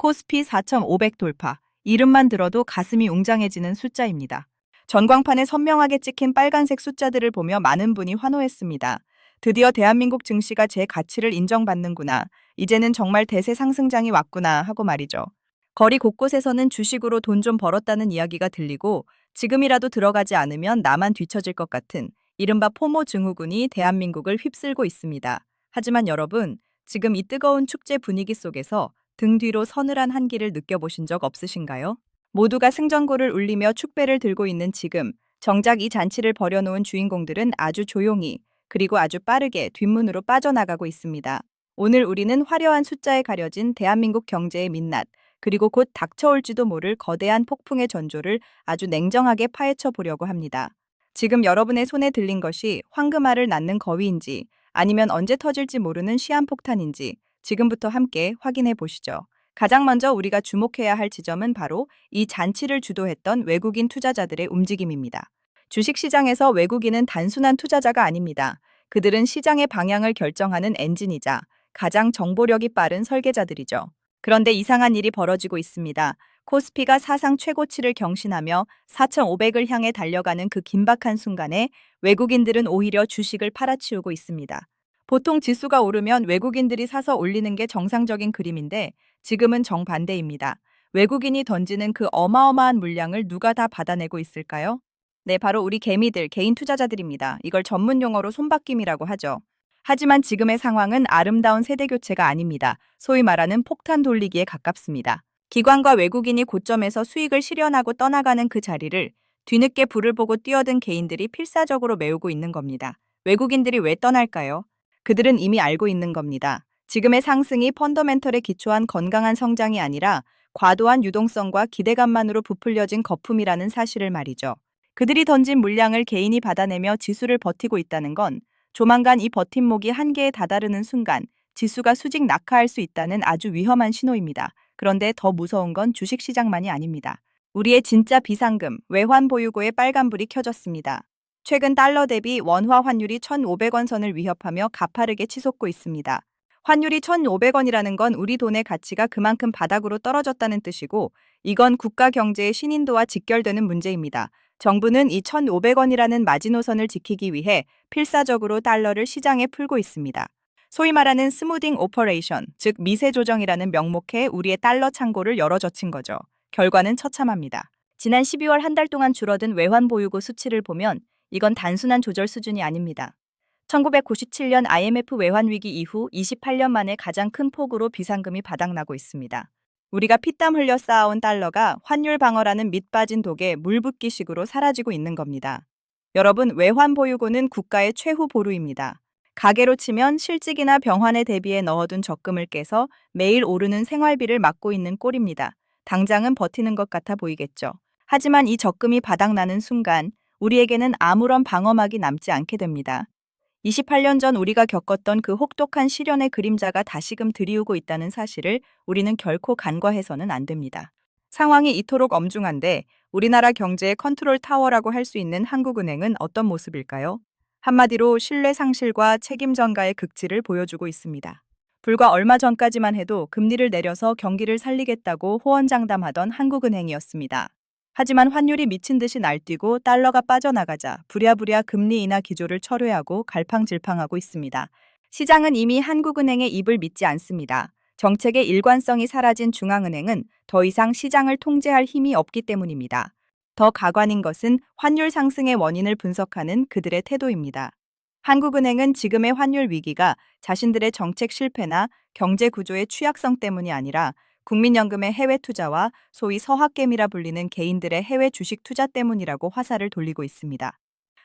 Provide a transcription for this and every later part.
코스피 4,500 돌파. 이름만 들어도 가슴이 웅장해지는 숫자입니다. 전광판에 선명하게 찍힌 빨간색 숫자들을 보며 많은 분이 환호했습니다. 드디어 대한민국 증시가 제 가치를 인정받는구나. 이제는 정말 대세 상승장이 왔구나 하고 말이죠. 거리 곳곳에서는 주식으로 돈 좀 벌었다는 이야기가 들리고 지금이라도 들어가지 않으면 나만 뒤처질 것 같은 이른바 포모 증후군이 대한민국을 휩쓸고 있습니다. 하지만 여러분, 지금 이 뜨거운 축제 분위기 속에서 등 뒤로 서늘한 한기를 느껴보신 적 없으신가요? 모두가 승전고를 울리며 축배를 들고 있는 지금, 정작 이 잔치를 벌여놓은 주인공들은 아주 조용히, 그리고 아주 빠르게 뒷문으로 빠져나가고 있습니다. 오늘 우리는 화려한 숫자에 가려진 대한민국 경제의 민낯, 그리고 곧 닥쳐올지도 모를 거대한 폭풍의 전조를 아주 냉정하게 파헤쳐 보려고 합니다. 지금 여러분의 손에 들린 것이 황금알을 낳는 거위인지, 아니면 언제 터질지 모르는 시한폭탄인지, 지금부터 함께 확인해 보시죠. 가장 먼저 우리가 주목해야 할 지점은 바로 이 잔치를 주도했던 외국인 투자자들의 움직임입니다. 주식시장에서 외국인은 단순한 투자자가 아닙니다. 그들은 시장의 방향을 결정하는 엔진이자 가장 정보력이 빠른 설계자들이죠. 그런데 이상한 일이 벌어지고 있습니다. 코스피가 사상 최고치를 경신하며 4,500을 향해 달려가는 그 긴박한 순간에 외국인들은 오히려 주식을 팔아치우고 있습니다. 보통 지수가 오르면 외국인들이 사서 올리는 게 정상적인 그림인데 지금은 정반대입니다. 외국인이 던지는 그 어마어마한 물량을 누가 다 받아내고 있을까요? 네, 바로 우리 개미들, 개인 투자자들입니다. 이걸 전문 용어로 손바뀜이라고 하죠. 하지만 지금의 상황은 아름다운 세대 교체가 아닙니다. 소위 말하는 폭탄 돌리기에 가깝습니다. 기관과 외국인이 고점에서 수익을 실현하고 떠나가는 그 자리를 뒤늦게 불을 보고 뛰어든 개인들이 필사적으로 메우고 있는 겁니다. 외국인들이 왜 떠날까요? 그들은 이미 알고 있는 겁니다. 지금의 상승이 펀더멘털에 기초한 건강한 성장이 아니라 과도한 유동성과 기대감만으로 부풀려진 거품이라는 사실을 말이죠. 그들이 던진 물량을 개인이 받아내며 지수를 버티고 있다는 건 조만간 이 버팀목이 한계에 다다르는 순간 지수가 수직 낙하할 수 있다는 아주 위험한 신호입니다. 그런데 더 무서운 건 주식시장만이 아닙니다. 우리의 진짜 비상금, 외환 보유고의 빨간불이 켜졌습니다. 최근 달러 대비 원화 환율이 1,500원 선을 위협하며 가파르게 치솟고 있습니다. 환율이 1,500원이라는 건 우리 돈의 가치가 그만큼 바닥으로 떨어졌다는 뜻이고 이건 국가 경제의 신인도와 직결되는 문제입니다. 정부는 이 1,500원이라는 마지노선을 지키기 위해 필사적으로 달러를 시장에 풀고 있습니다. 소위 말하는 스무딩 오퍼레이션, 즉 미세 조정이라는 명목에 우리의 달러 창고를 열어젖힌 거죠. 결과는 처참합니다. 지난 12월 한 달 동안 줄어든 외환 보유고 수치를 보면 이건 단순한 조절 수준이 아닙니다. 1997년 IMF 외환위기 이후 28년 만에 가장 큰 폭으로 비상금이 바닥나고 있습니다. 우리가 피땀 흘려 쌓아온 달러가 환율 방어라는 밑빠진 독에 물 붓기식으로 사라지고 있는 겁니다. 여러분, 외환 보유고는 국가의 최후 보루입니다. 가계로 치면 실직이나 병환에 대비해 넣어둔 적금을 깨서 매일 오르는 생활비를 막고 있는 꼴입니다. 당장은 버티는 것 같아 보이겠죠. 하지만 이 적금이 바닥나는 순간 우리에게는 아무런 방어막이 남지 않게 됩니다. 28년 전 우리가 겪었던 그 혹독한 시련의 그림자가 다시금 드리우고 있다는 사실을 우리는 결코 간과해서는 안 됩니다. 상황이 이토록 엄중한데 우리나라 경제의 컨트롤 타워라고 할 수 있는 한국은행은 어떤 모습일까요? 한마디로 신뢰 상실과 책임 전가의 극치를 보여주고 있습니다. 불과 얼마 전까지만 해도 금리를 내려서 경기를 살리겠다고 호언장담하던 한국은행이었습니다. 하지만 환율이 미친 듯이 날뛰고 달러가 빠져나가자 부랴부랴 금리 인하 기조를 철회하고 갈팡질팡하고 있습니다. 시장은 이미 한국은행의 입을 믿지 않습니다. 정책의 일관성이 사라진 중앙은행은 더 이상 시장을 통제할 힘이 없기 때문입니다. 더 가관인 것은 환율 상승의 원인을 분석하는 그들의 태도입니다. 한국은행은 지금의 환율 위기가 자신들의 정책 실패나 경제 구조의 취약성 때문이 아니라 국민연금의 해외 투자와 소위 서학개미라 불리는 개인들의 해외 주식 투자 때문이라고 화살을 돌리고 있습니다.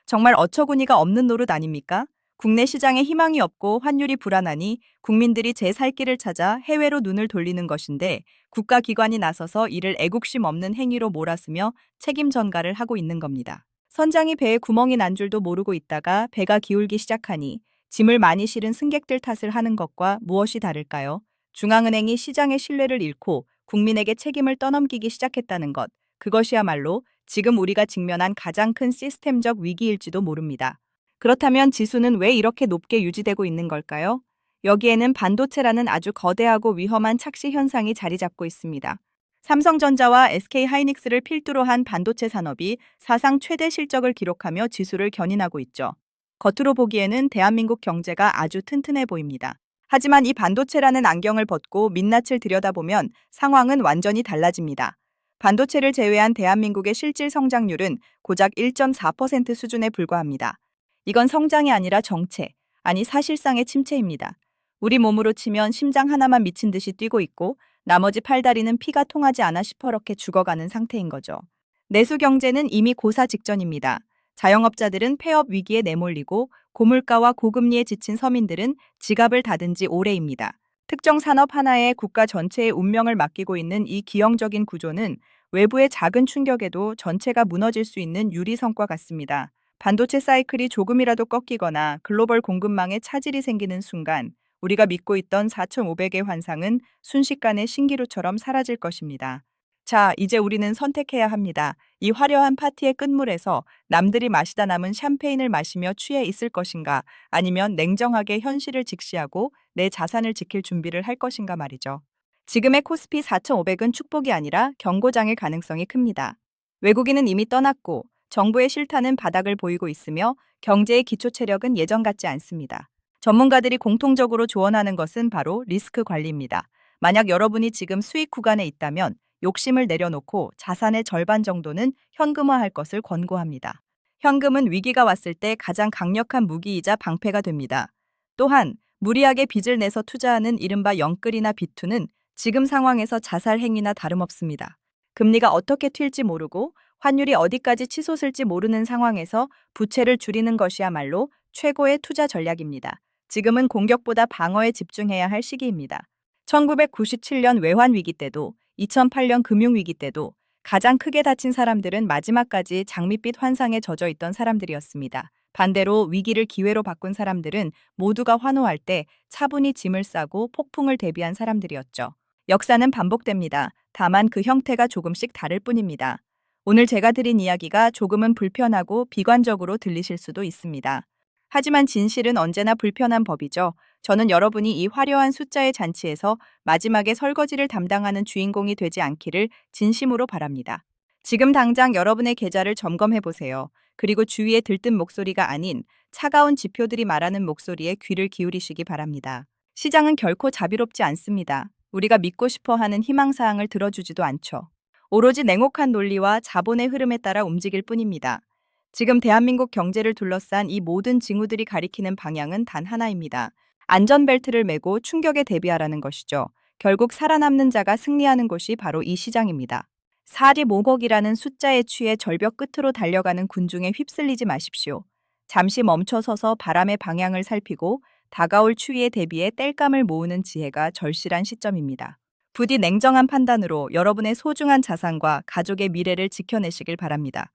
정말 어처구니가 없는 노릇 아닙니까? 국내 시장에 희망이 없고 환율이 불안하니 국민들이 제 살 길을 찾아 해외로 눈을 돌리는 것인데 국가기관이 나서서 이를 애국심 없는 행위로 몰아쓰며 책임 전가를 하고 있는 겁니다. 선장이 배에 구멍이 난 줄도 모르고 있다가 배가 기울기 시작하니 짐을 많이 실은 승객들 탓을 하는 것과 무엇이 다를까요? 중앙은행이 시장의 신뢰를 잃고 국민에게 책임을 떠넘기기 시작했다는 것, 그것이야말로 지금 우리가 직면한 가장 큰 시스템적 위기일지도 모릅니다. 그렇다면 지수는 왜 이렇게 높게 유지되고 있는 걸까요? 여기에는 반도체라는 아주 거대하고 위험한 착시 현상이 자리 잡고 있습니다. 삼성전자와 SK하이닉스를 필두로 한 반도체 산업이 사상 최대 실적을 기록하며 지수를 견인하고 있죠. 겉으로 보기에는 대한민국 경제가 아주 튼튼해 보입니다. 하지만 이 반도체라는 안경을 벗고 민낯을 들여다보면 상황은 완전히 달라집니다. 반도체를 제외한 대한민국의 실질 성장률은 고작 1.4% 수준에 불과합니다. 이건 성장이 아니라 정체, 아니 사실상의 침체입니다. 우리 몸으로 치면 심장 하나만 미친 듯이 뛰고 있고 나머지 팔다리는 피가 통하지 않아 시퍼렇게 죽어가는 상태인 거죠. 내수 경제는 이미 고사 직전입니다. 자영업자들은 폐업 위기에 내몰리고 고물가와 고금리에 지친 서민들은 지갑을 닫은 지 오래입니다. 특정 산업 하나에 국가 전체의 운명을 맡기고 있는 이 기형적인 구조는 외부의 작은 충격에도 전체가 무너질 수 있는 유리성과 같습니다. 반도체 사이클이 조금이라도 꺾이거나 글로벌 공급망에 차질이 생기는 순간 우리가 믿고 있던 4,500의 환상은 순식간에 신기루처럼 사라질 것입니다. 자, 이제 우리는 선택해야 합니다. 이 화려한 파티의 끝물에서 남들이 마시다 남은 샴페인을 마시며 취해 있을 것인가, 아니면 냉정하게 현실을 직시하고 내 자산을 지킬 준비를 할 것인가 말이죠. 지금의 코스피 4,500은 축복이 아니라 경고장일 가능성이 큽니다. 외국인은 이미 떠났고 정부의 실타는 바닥을 보이고 있으며 경제의 기초 체력은 예전 같지 않습니다. 전문가들이 공통적으로 조언하는 것은 바로 리스크 관리입니다. 만약 여러분이 지금 수익 구간에 있다면 욕심을 내려놓고 자산의 절반 정도는 현금화할 것을 권고합니다. 현금은 위기가 왔을 때 가장 강력한 무기이자 방패가 됩니다. 또한 무리하게 빚을 내서 투자하는 이른바 영끌이나 비투는 지금 상황에서 자살 행위나 다름없습니다. 금리가 어떻게 튈지 모르고 환율이 어디까지 치솟을지 모르는 상황에서 부채를 줄이는 것이야말로 최고의 투자 전략입니다. 지금은 공격보다 방어에 집중해야 할 시기입니다. 1997년 외환위기 때도 2008년 금융위기 때도 가장 크게 다친 사람들은 마지막까지 장밋빛 환상에 젖어 있던 사람들이었습니다. 반대로 위기를 기회로 바꾼 사람들은 모두가 환호할 때 차분히 짐을 싸고 폭풍을 대비한 사람들이었죠. 역사는 반복됩니다. 다만 그 형태가 조금씩 다를 뿐입니다. 오늘 제가 드린 이야기가 조금은 불편하고 비관적으로 들리실 수도 있습니다. 하지만 진실은 언제나 불편한 법이죠. 저는 여러분이 이 화려한 숫자의 잔치에서 마지막에 설거지를 담당하는 주인공이 되지 않기를 진심으로 바랍니다. 지금 당장 여러분의 계좌를 점검해 보세요. 그리고 주위에 들뜬 목소리가 아닌 차가운 지표들이 말하는 목소리에 귀를 기울이시기 바랍니다. 시장은 결코 자비롭지 않습니다. 우리가 믿고 싶어 하는 희망사항을 들어주지도 않죠. 오로지 냉혹한 논리와 자본의 흐름에 따라 움직일 뿐입니다. 지금 대한민국 경제를 둘러싼 이 모든 징후들이 가리키는 방향은 단 하나입니다. 안전벨트를 메고 충격에 대비하라는 것이죠. 결국 살아남는 자가 승리하는 곳이 바로 이 시장입니다. 45억이라는 숫자에 취해 절벽 끝으로 달려가는 군중에 휩쓸리지 마십시오. 잠시 멈춰서서 바람의 방향을 살피고 다가올 추위에 대비해 땔감을 모으는 지혜가 절실한 시점입니다. 부디 냉정한 판단으로 여러분의 소중한 자산과 가족의 미래를 지켜내시길 바랍니다.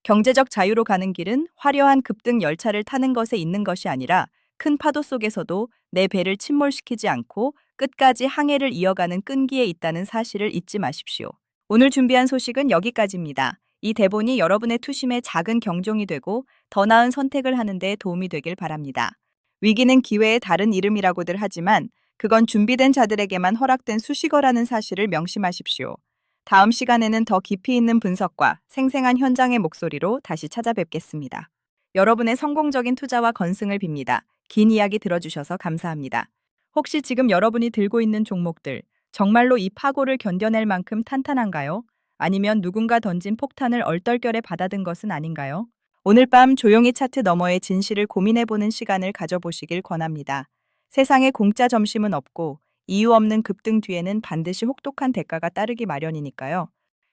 경제적 자유로 가는 길은 화려한 급등 열차를 타는 것에 있는 것이 아니라 큰 파도 속에서도 내 배를 침몰시키지 않고 끝까지 항해를 이어가는 끈기에 있다는 사실을 잊지 마십시오. 오늘 준비한 소식은 여기까지입니다. 이 대본이 여러분의 투심에 작은 경종이 되고 더 나은 선택을 하는 데 도움이 되길 바랍니다. 위기는 기회의 다른 이름이라고들 하지만 그건 준비된 자들에게만 허락된 수식어라는 사실을 명심하십시오. 다음 시간에는 더 깊이 있는 분석과 생생한 현장의 목소리로 다시 찾아뵙겠습니다. 여러분의 성공적인 투자와 건승을 빕니다. 긴 이야기 들어주셔서 감사합니다. 혹시 지금 여러분이 들고 있는 종목들, 정말로 이 파고를 견뎌낼 만큼 탄탄한가요? 아니면 누군가 던진 폭탄을 얼떨결에 받아든 것은 아닌가요? 오늘 밤 조용히 차트 너머의 진실을 고민해보는 시간을 가져보시길 권합니다. 세상에 공짜 점심은 없고 이유 없는 급등 뒤에는 반드시 혹독한 대가가 따르기 마련이니까요.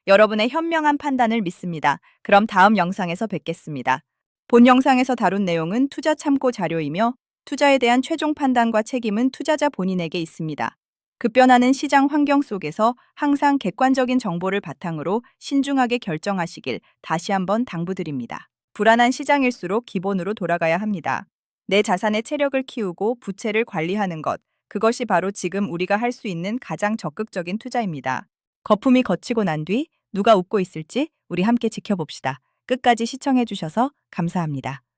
여러분의 현명한 판단을 믿습니다. 그럼 다음 영상에서 뵙겠습니다. 본 영상에서 다룬 내용은 투자 참고 자료이며 투자에 대한 최종 판단과 책임은 투자자 본인에게 있습니다. 급변하는 시장 환경 속에서 항상 객관적인 정보를 바탕으로 신중하게 결정하시길 다시 한번 당부드립니다. 불안한 시장일수록 기본으로 돌아가야 합니다. 내 자산의 체력을 키우고 부채를 관리하는 것, 그것이 바로 지금 우리가 할 수 있는 가장 적극적인 투자입니다. 거품이 걷히고 난 뒤 누가 웃고 있을지 우리 함께 지켜봅시다. 끝까지 시청해주셔서 감사합니다.